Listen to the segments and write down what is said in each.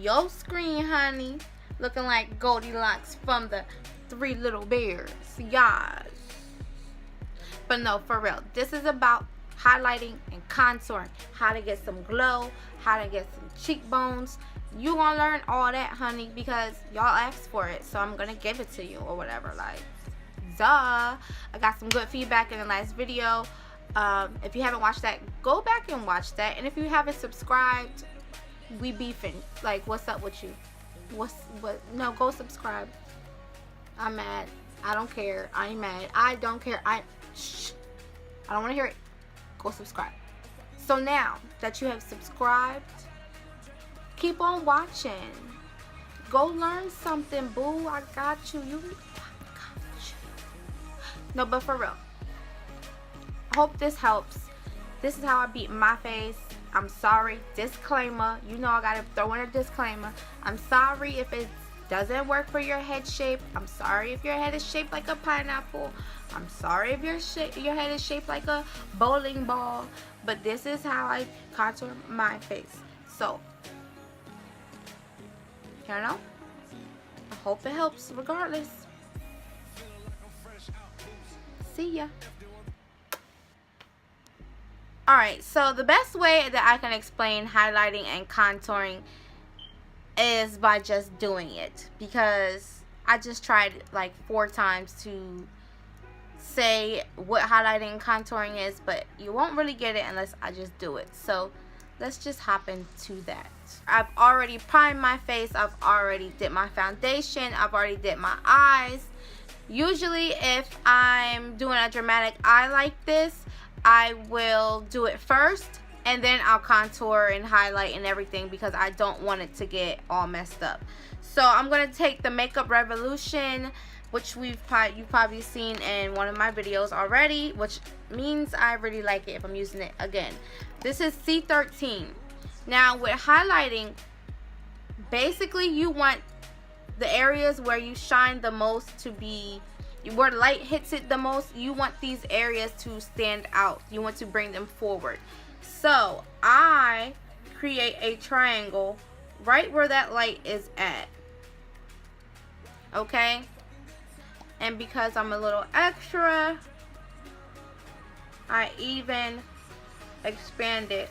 your screen, honey. Looking like Goldilocks from the Three Little Bears. Yes. But no, for real. This is about highlighting and contouring. How to get some glow. How to get some cheekbones. You gonna learn all that, honey, because y'all asked for it. So I'm gonna give it to you or whatever. Like, duh. I got some good feedback in the last video. If you haven't watched that, go back and watch that. And if you haven't subscribed, we beefing. Like, what's up with you? No, go subscribe. I'm mad. I don't care. I'm mad. I don't care. I don't want to hear it. Go subscribe. So now that you have subscribed, keep on watching. Go learn something, boo. I got you. I got you. No, but for real. I hope this helps. This is how I beat my face. I'm sorry. Disclaimer. You know I gotta throw in a disclaimer. I'm sorry if it doesn't work for your head shape. I'm sorry if your head is shaped like a pineapple. I'm sorry if your head is shaped like a bowling ball. But this is how I contour my face. So, you know, I hope it helps regardless. See ya. Alright, so the best way that I can explain highlighting and contouring is by just doing it, because I just tried like 4 times to say what highlighting and contouring is, but you won't really get it unless I just do it. So let's just hop into that. I've already primed my face. I've already did my foundation. I've already did my eyes. Usually if I'm doing a dramatic eye like this, I will do it first and then I'll contour and highlight and everything, because I don't want it to get all messed up. So I'm going to take the Makeup Revolution, which you've probably seen in one of my videos already, which means I really like it if I'm using it again. This is C13. Now with highlighting, basically you want the areas where you shine the most to be, where light hits it the most, you want these areas to stand out. You want to bring them forward. So I create a triangle right where that light is at. Okay? And because I'm a little extra, I even expand it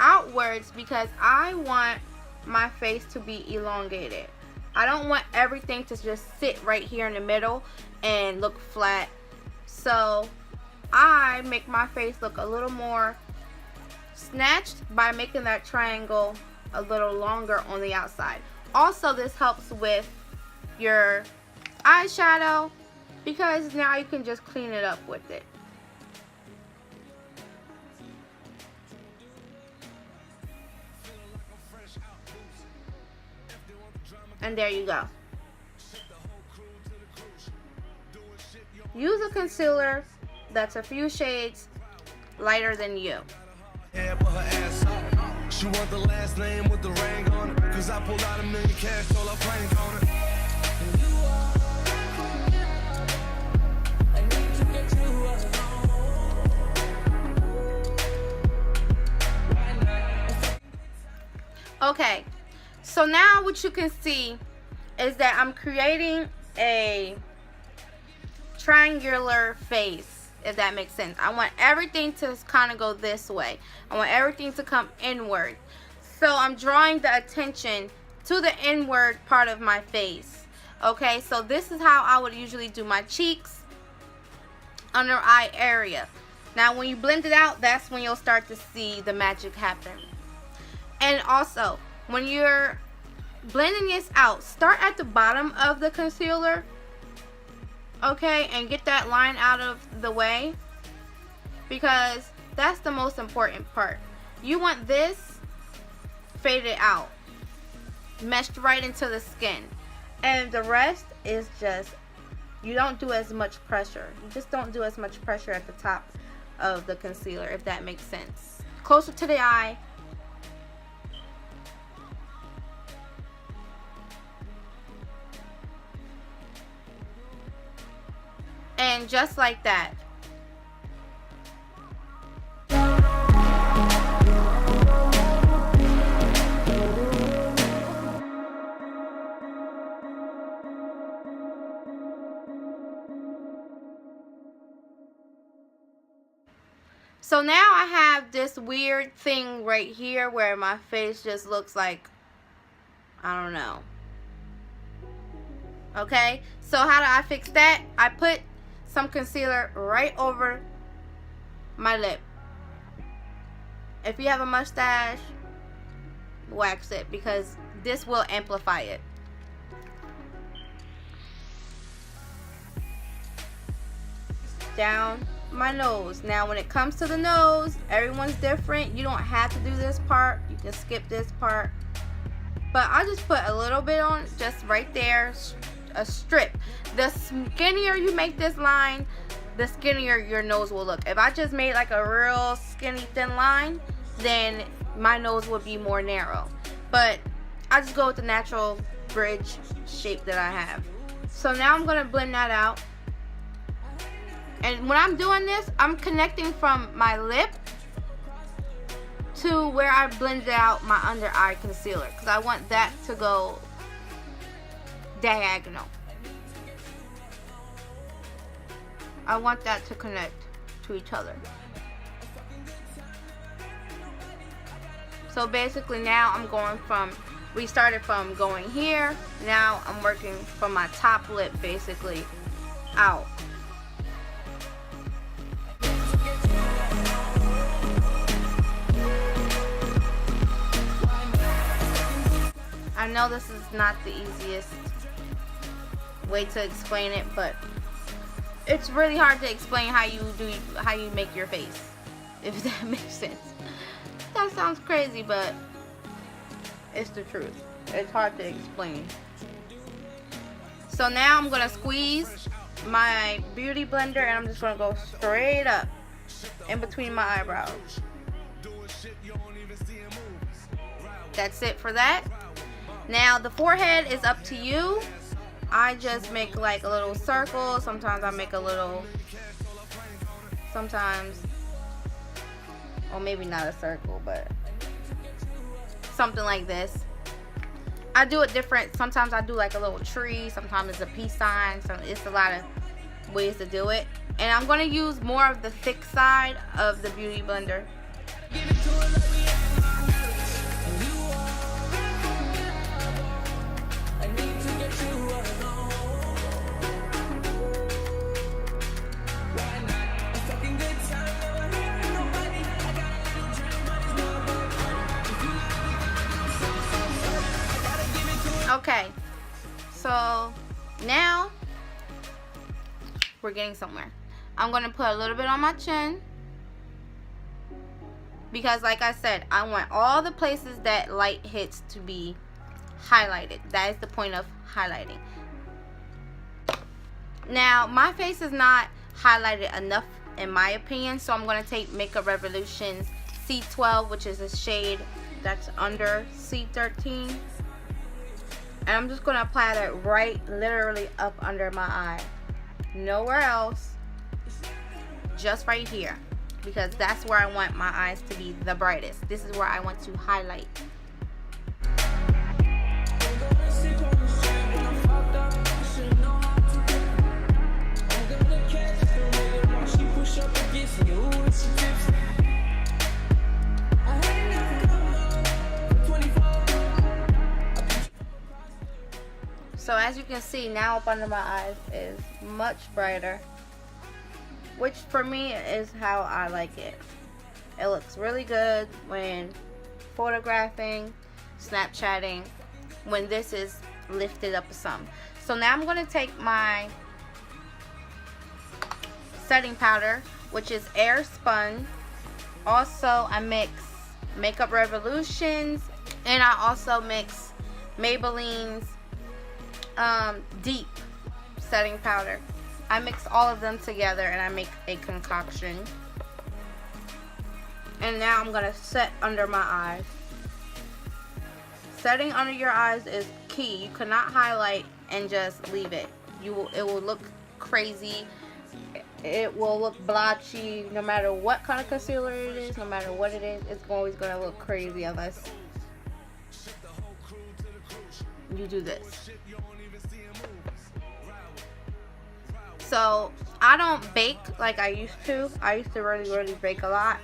outwards, because I want my face to be elongated. I don't want everything to just sit right here in the middle and look flat. So I make my face look a little more snatched by making that triangle a little longer on the outside. Also, this helps with your eyeshadow, because now you can just clean it up with it. And there you go. Use a concealer that's a few shades lighter than you. She want the last name with the ring on it, 'cause I pulled out $1 million cash, told her plank on it. Okay, so now what you can see is that I'm creating a triangular face, if that makes sense. I want everything to kind of go this way. I want everything to come inward. So I'm drawing the attention to the inward part of my face. Okay, so this is how I would usually do my cheeks, under eye area. Now when you blend it out, that's when you'll start to see the magic happen. And also, when you're blending this out, start at the bottom of the concealer, okay, and get that line out of the way, because that's the most important part. You want this faded out, meshed right into the skin, and the rest is just, you don't do as much pressure. You just don't do as much pressure at the top of the concealer, if that makes sense. Closer to the eye. And just like that. So now I have this weird thing right here where my face just looks like, I don't know. Okay, so how do I fix that? I put some concealer right over my lip. If you have a mustache, wax it, because this will amplify it. Down my nose. Now when it comes to the nose, everyone's different. You don't have to do this part. You can skip this part. But I just put a little bit on, just right there, a strip. The skinnier you make this line, the skinnier your nose will look. If I just made like a real skinny thin line, then my nose would be more narrow. But I just go with the natural bridge shape that I have. So now I'm going to blend that out. And when I'm doing this, I'm connecting from my lip to where I blended out my under eye concealer, because I want that to go diagonal. I want that to connect to each other. So basically now I'm going from, we started from going here, now I'm working from my top lip basically out. I know this is not the easiest way to explain it, but it's really hard to explain how you make your face, if that makes sense. That sounds crazy, but it's the truth. It's hard to explain. So now I'm gonna squeeze my beauty blender and I'm just gonna go straight up in between my eyebrows. That's it for that. Now the forehead is up to you. I just make like a little circle. Sometimes I make a little, sometimes, or maybe not a circle, but something like this. I do it different. Sometimes I do like a little tree. Sometimes it's a peace sign. So it's a lot of ways to do it. And I'm going to use more of the thick side of the beauty blender. Okay, so now we're getting somewhere. I'm going to put a little bit on my chin because, like I said, I want all the places that light hits to be highlighted. That is the point of highlighting. Now, my face is not highlighted enough in my opinion, so I'm going to take Makeup Revolution's C12, which is a shade that's under C13. And I'm just going to apply that right, literally up under my eye. Nowhere else. Just right here. Because that's where I want my eyes to be the brightest. This is where I want to highlight. So as you can see, now up under my eyes is much brighter, which for me is how I like it. It looks really good when photographing, Snapchatting, when this is lifted up some. So now I'm going to take my setting powder, which is air spun. Also, I mix Makeup Revolutions, and I also mix Maybelline's deep setting powder. I mix all of them together and I make a concoction. And now I'm gonna set under my eyes. Setting under your eyes is key. You cannot highlight and just leave it. It will look crazy. It will look blotchy. No matter what kind of concealer it is, no matter what it is, it's always gonna look crazy unless you do this. So I don't bake like I used to. I used to really bake a lot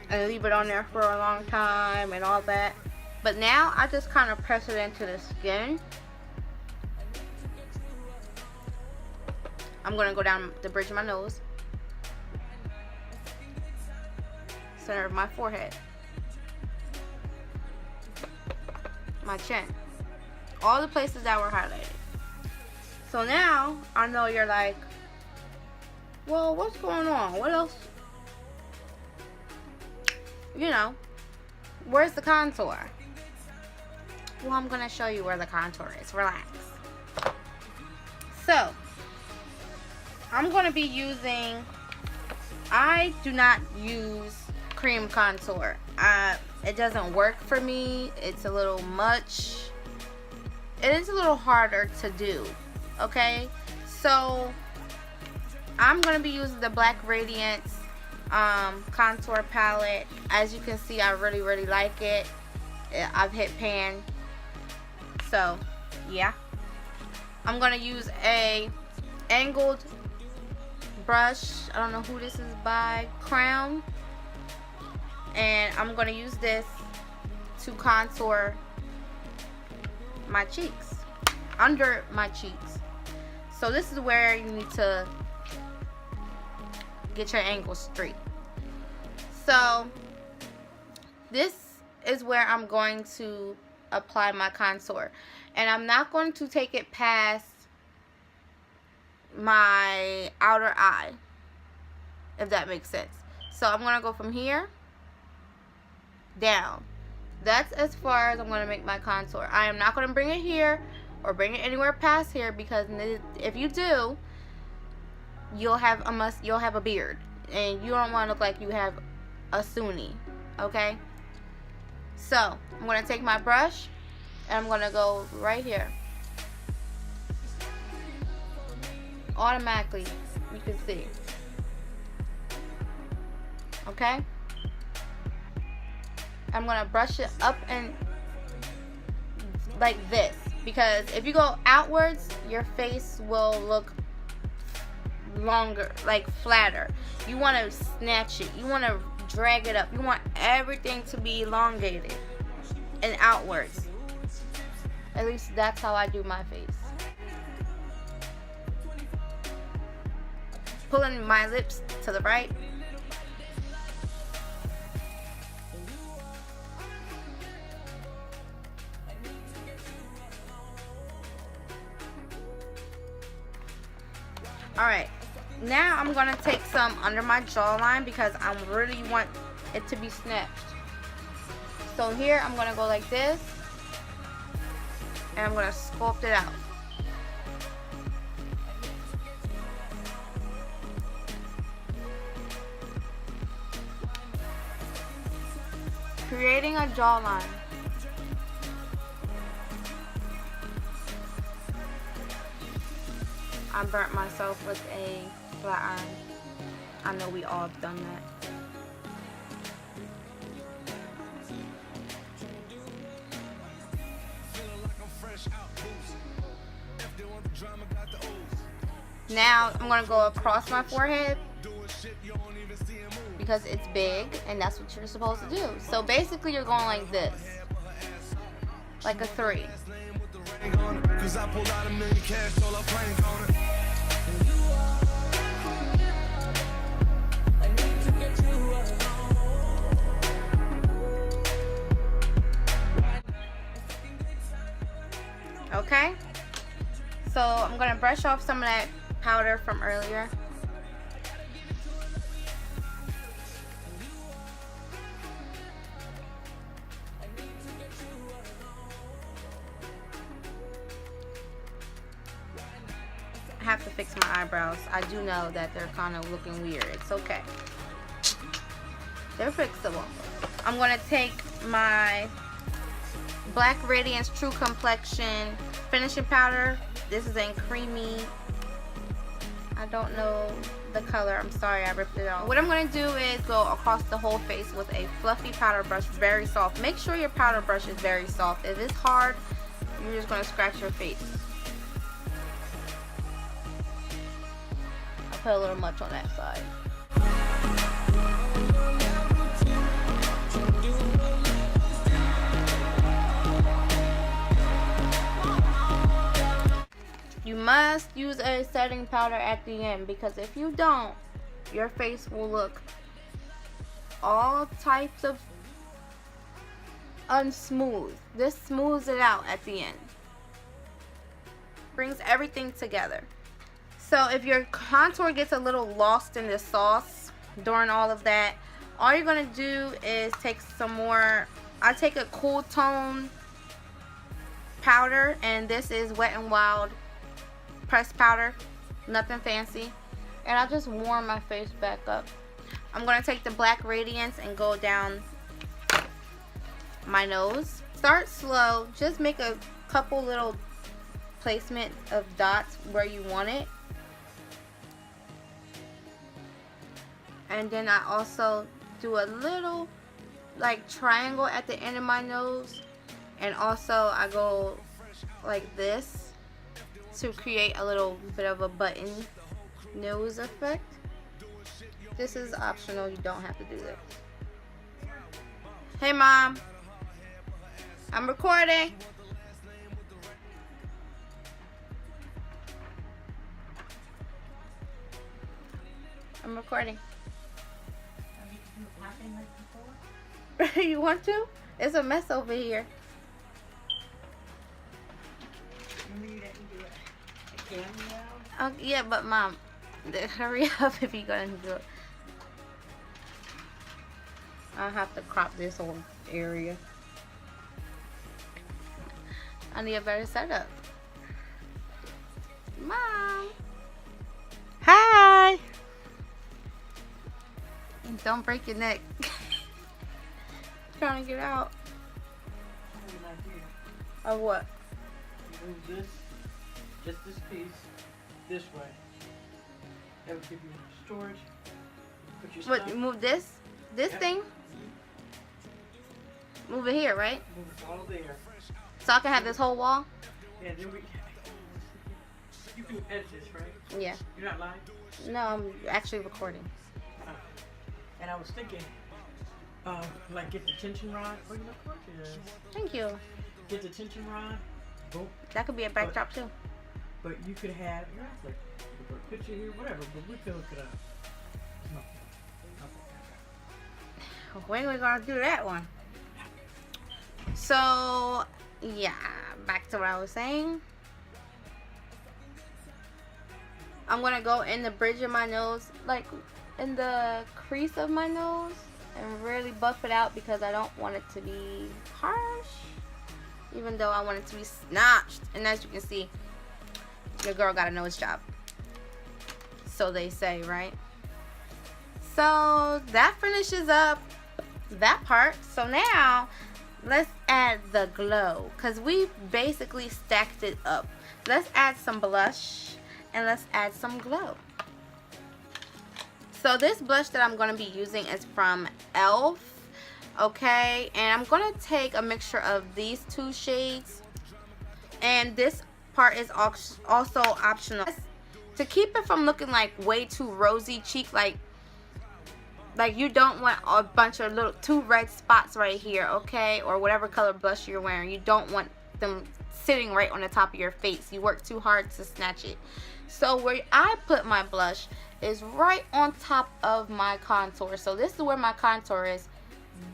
and leave it on there for a long time and all that. But now I just kind of press it into the skin. I'm going to go down the bridge of my nose, center of my forehead, my chin, all the places that were highlighted. So now I know you're like, well, what's going on? What else? You know, where's the contour? Well, I'm going to show you where the contour is. Relax. So, I'm going to be using, I do not use cream contour. It doesn't work for me. It's a little much. It is a little harder to do. Okay? So, I'm going to be using the Black Radiance contour palette. As you can see, I really like it. I've hit pan. So, yeah. I'm going to use a angled brush. I don't know who this is by. Crown. And I'm going to use this to contour my cheeks. Under my cheeks. So this is where you need to get your angles straight. So this is where I'm going to apply my contour. And I'm not going to take it past my outer eye, if that makes sense. So I'm going to go from here down. That's as far as I'm going to make my contour. I am not going to bring it here or bring it anywhere past here, because if you do, you'll have a beard, and you don't want to look like you have a Sunni. Okay? So I'm going to take my brush and I'm going to go right here. Automatically, you can see. Okay? I'm going to brush it up and like this, because if you go outwards, your face will look longer, like flatter. You want to snatch it. You want to drag it up. You want everything to be elongated and outwards. At least that's how I do my face. Pulling my lips to the right. Alright, now I'm going to take some under my jawline, because I really want it to be snatched. So here I'm going to go like this, and I'm going to sculpt it out. Creating a jawline. I burnt myself with a flat iron. I know we all have done that. Now I'm going to go across my forehead, because it's big and that's what you're supposed to do. So basically you're going like this, like a 3. Okay, so I'm going to brush off some of that powder from earlier. I have to fix my eyebrows. I do know that they're kind of looking weird. It's okay. They're fixable. I'm going to take my Black Radiance True Complexion finishing powder. This is in creamy. I don't know the color. I'm sorry, I ripped it off. What I'm going to do is go across the whole face with a fluffy powder brush, very soft. Make sure your powder brush is very soft. If it's hard, you're just going to scratch your face. put a little much on that side. You must use a setting powder at the end, because if you don't, your face will look all types of unsmooth. This smooths it out at the end. Brings everything together. So if your contour gets a little lost in the sauce during all of that, all you're going to do is take some more. I take a cool tone powder, and this is Wet n Wild pressed powder, nothing fancy, and I just warm my face back up. I'm going to take the Black Radiance and go down my nose. Start slow, just make a couple little placement of dots where you want it, and then I also do a little like triangle at the end of my nose, and also I go like this to create a little bit of a button nose effect. This is optional, you don't have to do this. Hey Mom, I'm recording. I'm recording. You want to? It's a mess over here. Oh, yeah, but Mom, hurry up if you're gonna do it. I'll have to crop this whole area. I need a better setup. Mom. Hi. And don't break your neck. Trying to get out. Of what? Move this, just this piece, this way. That would give you storage. Put your stuff. What? Move this? This thing? Move it here, right? Move it all there. So I can have this whole wall? Yeah, then you can edit this, right? Yeah. You're not lying? No, I'm actually recording. And I was thinking, like get the tension rod. Oh, you know, of course it is. Thank you. Get the tension rod. Boom. That could be a backdrop too. But you could have, you could put a picture here, whatever, but we could hook it up. No. Okay. When are we gonna do that one? So, yeah, back to what I was saying. I'm gonna go in the bridge of my nose, like in the crease of my nose, and really buff it out because I don't want it to be harsh, even though I want it to be snatched. And as you can see, your girl got a nose job, so they say, right? So that finishes up that part. So now let's add the glow, because we basically stacked it up. Let's add some blush and let's add some glow. So this blush that I'm going to be using is from e.l.f. Okay, and I'm going to take a mixture of these two shades, and this part is also optional to keep it from looking like way too rosy cheek, like you don't want a bunch of little two red spots right here, okay, or whatever color blush you're wearing. You don't want them sitting right on the top of your face. You work too hard to snatch it. So where I put my blush is right on top of my contour. So this is where my contour is.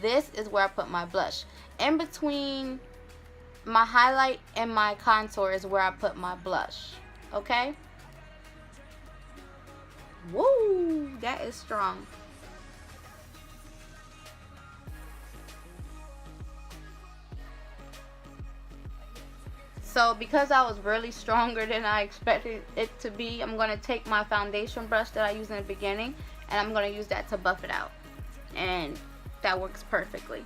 This is where I put my blush. In between my highlight and my contour is where I put my blush. Okay? Woo! That is strong. So because I was really stronger than I expected it to be, I'm going to take my foundation brush that I used in the beginning, and I'm going to use that to buff it out. And that works perfectly.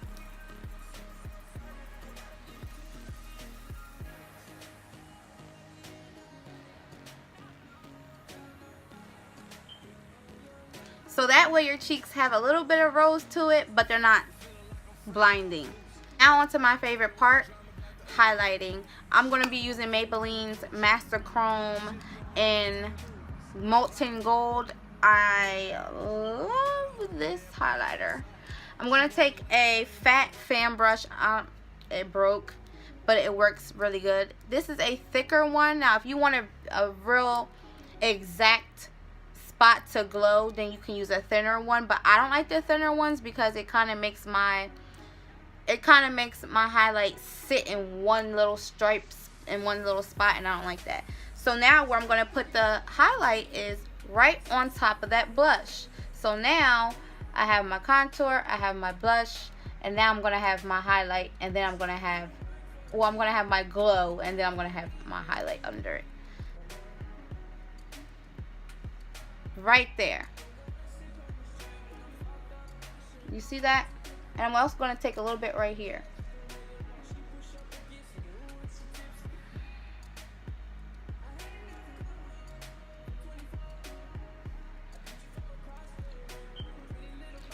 So that way your cheeks have a little bit of rose to it, but they're not blinding. Now onto my favorite part, highlighting. I'm going to be using Maybelline's Master Chrome in Molten Gold. I love this highlighter. I'm going to take a fat fan brush. It broke, but it works really good. This is a thicker one. Now, if you want a real exact spot to glow, then you can use a thinner one. But I don't like the thinner ones because it kind of makes my highlight sit in one little stripe in one little spot, and I don't like that. So now where I'm going to put the highlight is right on top of that blush. So now I have my contour, I have my blush, and now I'm going to have my highlight, and then I'm going to have, well, I'm going to have my glow, and then I'm going to have my highlight under it. Right there. You see that? And I'm also going to take a little bit right here.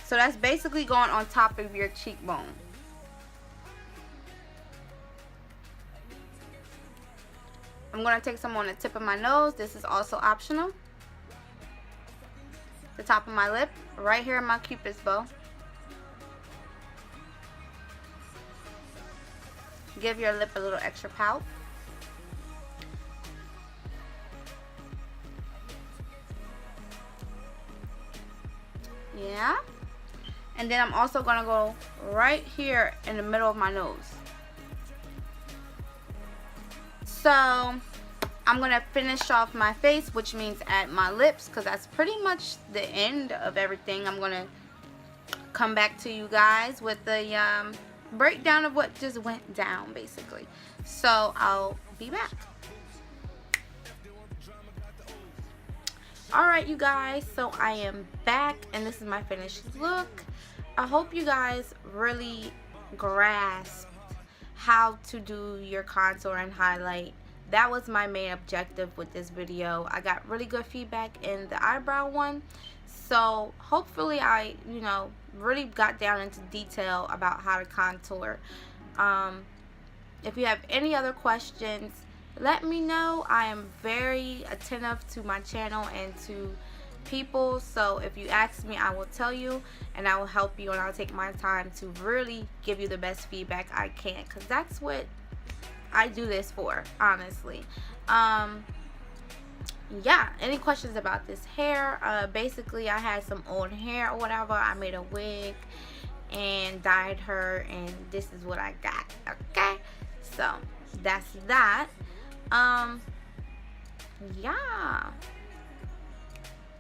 So that's basically going on top of your cheekbone. I'm going to take some on the tip of my nose. This is also optional. The top of my lip, right here in my Cupid's bow. Give your lip a little extra pout. Yeah. And then I'm also going to go right here in the middle of my nose. So I'm going to finish off my face, which means add my lips, because that's pretty much the end of everything. I'm going to come back to you guys with the breakdown of what just went down, basically. So I'll be back. Alright, you guys, so I am back, and this is my finished look. I hope you guys really grasped how to do your contour and highlight. That was my main objective with this video. I got really good feedback in the eyebrow one, so hopefully I, really got down into detail about how to contour. If you have any other questions, let me know. I am very attentive to my channel and to people, so if you ask me, I will tell you, and I will help you, and I'll take my time to really give you the best feedback I can, because that's what I do this for, honestly. Yeah, any questions about this hair? Basically, I had some old hair or whatever. I made a wig and dyed her, and this is what I got. Okay, so that's that. Yeah,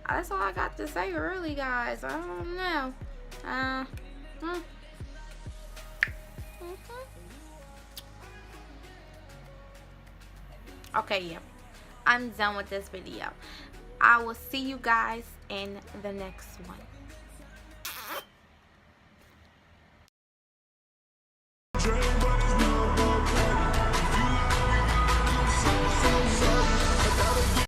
that's all I got to say, really, guys. I don't know. Okay, yeah, I'm done with this video. I will see you guys in the next one.